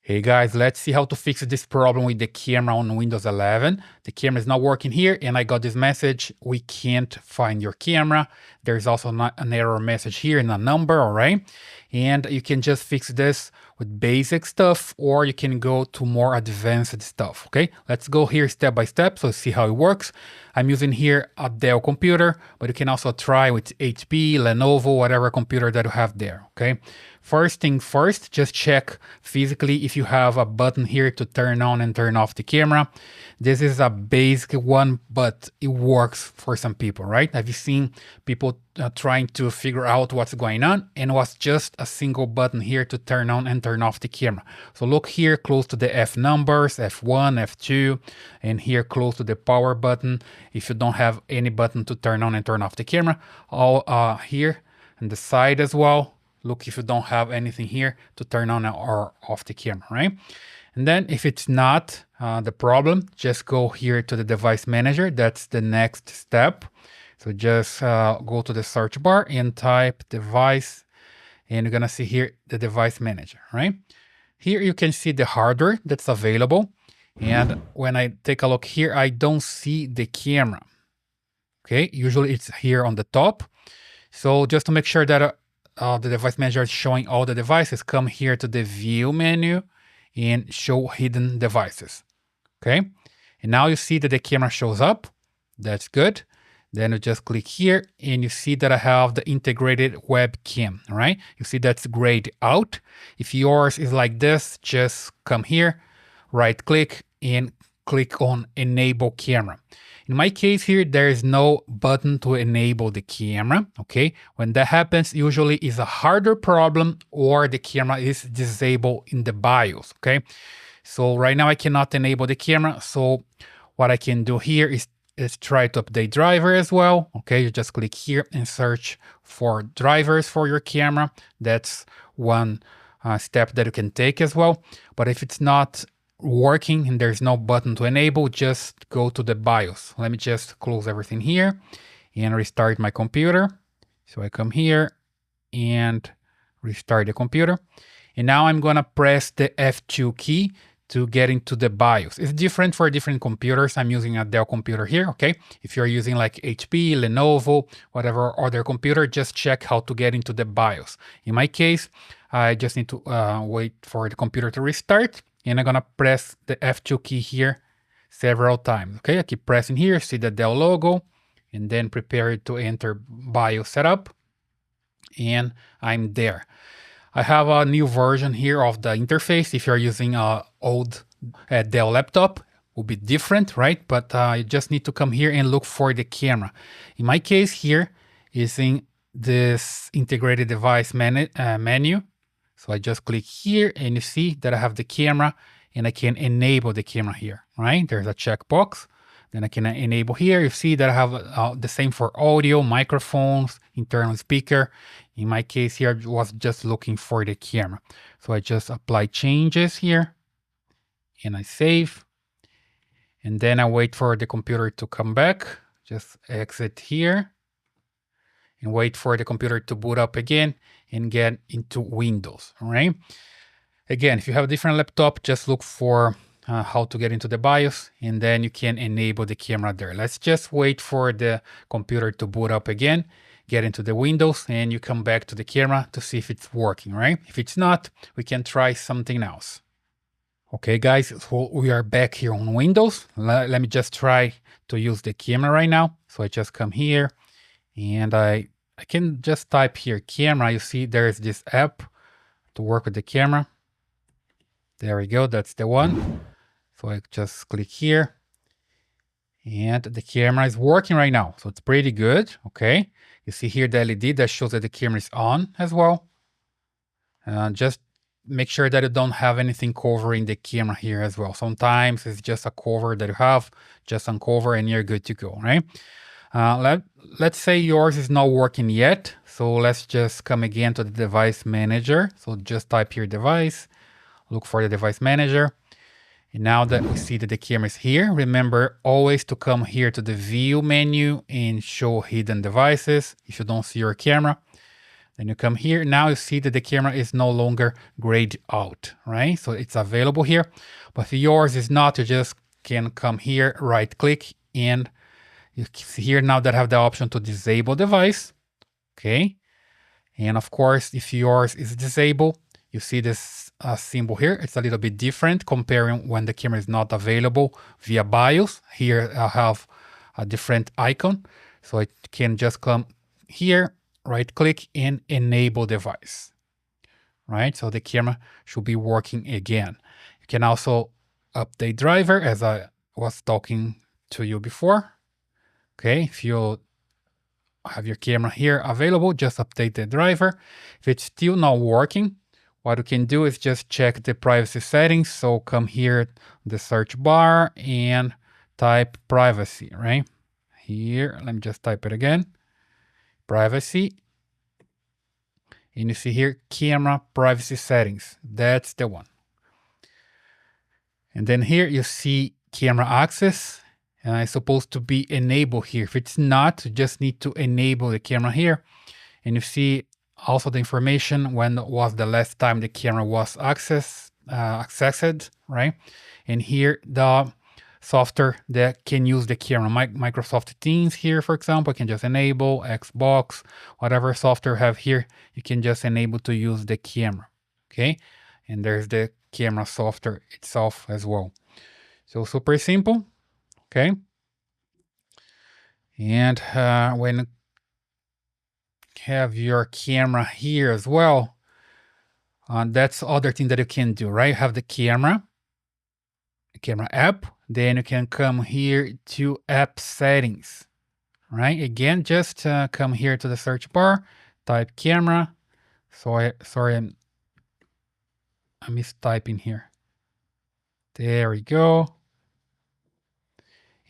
Hey guys, let's see how to fix this problem with the camera on Windows 11. The camera is not working here and I got this message, we can't find your camera. There's also an error message here and a number, all right? And you can just fix this with basic stuff or you can go to more advanced stuff, okay? Let's go here step by step so see how it works. I'm using here a Dell computer, but you can also try with HP, Lenovo, whatever computer that you have there, okay? First thing first, just check physically if you have a button here to turn on and turn off the camera. This is a basic one, but it works for some people, right? Have you seen people trying to figure out what's going on? And it was just a single button here to turn on and turn off the camera. So look here close to the F numbers, F1, F2, and here close to the power button. If you don't have any button to turn on and turn off the camera, all here on the side as well. Look if you don't have anything here to turn on or off the camera, right? And then if it's not the problem, just go here to the device manager. That's the next step. So just go to the search bar and type device, and you're gonna see here the device manager, right? Here you can see the hardware that's available. And when I take a look here, I don't see the camera. Okay, usually it's here on the top. So just to make sure that the device manager is showing all the devices, come here to the view menu and show hidden devices. Okay, and now you see that the camera shows up. That's good. Then you just click here and you see that I have the integrated webcam, right? You see that's grayed out. If yours is like this, just come here, right click and click on enable camera. In my case here, there is no button to enable the camera, okay? When that happens, usually is a hardware problem or the camera is disabled in the BIOS, okay? So right now I cannot enable the camera. So what I can do here is try to update driver as well, okay? You just click here and search for drivers for your camera. That's one step that you can take as well. But if it's not working and there's no button to enable, just go to the BIOS. Let me just close everything here and restart my computer. So I come here and restart the computer. And now I'm gonna press the F2 key to get into the BIOS. It's different for different computers. I'm using a Dell computer here, okay? If you're using like HP, Lenovo, whatever other computer, just check how to get into the BIOS. In my case, I just need to wait for the computer to restart. And I'm gonna press the F2 key here several times, okay? I keep pressing here, see the Dell logo, and then prepare it to enter BIOS setup. And I'm there. I have a new version here of the interface. If you're using an old Dell laptop, it will be different, right? But you just need to come here and look for the camera. In my case here is in this integrated device menu. So I just click here and you see that I have the camera and I can enable the camera here, right? There's a checkbox. Then I can enable here. You see that I have the same for audio, microphones, internal speaker. In my case here, I was just looking for the camera. So I just apply changes here and I save. And then I wait for the computer to come back. Just exit here and wait for the computer to boot up again and get into Windows, all right? Again, if you have a different laptop, just look for how to get into the BIOS and then you can enable the camera there. Let's just wait for the computer to boot up again, get into the Windows, and you come back to the camera to see if it's working, right? If it's not, we can try something else. Okay, guys, so we are back here on Windows. Let me just try to use the camera right now. So I just come here and I can just type here camera. You see there's this app to work with the camera. There we go, that's the one. So I just click here and the camera is working right now. So it's pretty good, okay? You see here the LED that shows that the camera is on as well. Just make sure that you don't have anything covering the camera here as well. Sometimes it's just a cover that you have, just uncover and you're good to go, right? Let's say yours is not working yet. So let's just come again to the device manager. So just type here device, look for the device manager. And now that we see that the camera is here, remember always to come here to the view menu and show hidden devices if you don't see your camera. Then you come here. Now you see that the camera is no longer grayed out, right? So it's available here, but if yours is not, you just can come here, right click, and you see here now that I have the option to disable device. Okay. And of course, if yours is disabled, you see this symbol here. It's a little bit different comparing when the camera is not available via BIOS. Here I have a different icon. So it can just come here, right click, and enable device, right? So the camera should be working again. You can also update driver, as I was talking to you before. Okay, if you have your camera here available, just update the driver. If it's still not working, what you can do is just check the privacy settings. So come here, the search bar, and type privacy, right? Here, let me just type it again, privacy. And you see here, camera privacy settings. That's the one. And then here you see camera access, and it's supposed to be enabled here. If it's not, you just need to enable the camera here. And you see also the information when was the last time the camera was accessed, right? And here the software that can use the camera, Microsoft Teams here, for example, I can just enable Xbox, whatever software you have here, you can just enable to use the camera, okay? And there's the camera software itself as well. So super simple, okay? And when you have your camera here as well, that's the other thing that you can do, right? You have the camera app, then you can come here to app settings, right? Again, just come here to the search bar, type camera. Sorry, I'm mistyping here. There we go.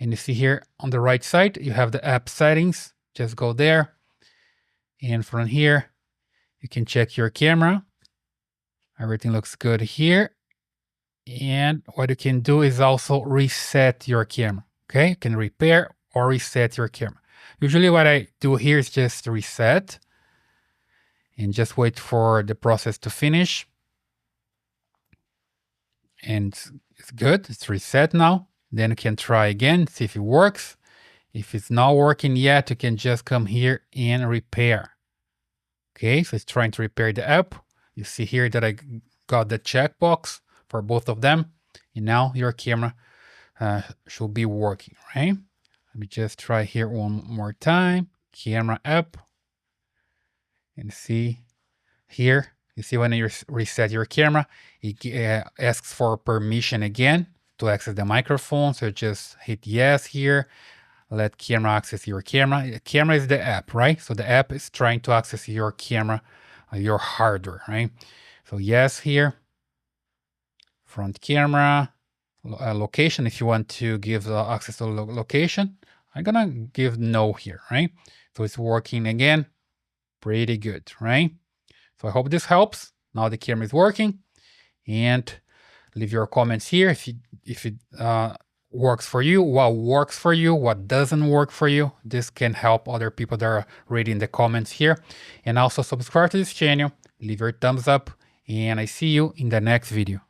And you see here on the right side, you have the app settings. Just go there. And from here, you can check your camera. Everything looks good here. And what you can do is also reset your camera. Okay, you can repair or reset your camera. Usually what I do here is just reset and just wait for the process to finish. And it's good, it's reset now. Then you can try again, see if it works. If it's not working yet, you can just come here and repair. Okay, so it's trying to repair the app. You see here that I got the checkbox for both of them, and now your camera should be working, right? Let me just try here one more time. Camera app, and see here. You see when you reset your camera, it asks for permission again to access the microphone. So just hit yes here. Let camera access your camera. The camera is the app, right? So the app is trying to access your camera, your hardware, right? So yes here. Front camera, location. If you want to give access to location, I'm gonna give no here, right? So it's working again, pretty good, right? So I hope this helps. Now the camera is working, and leave your comments here if it works for you, what works for you, what doesn't work for you. This can help other people that are reading the comments here. And also subscribe to this channel, leave your thumbs up, and I see you in the next video.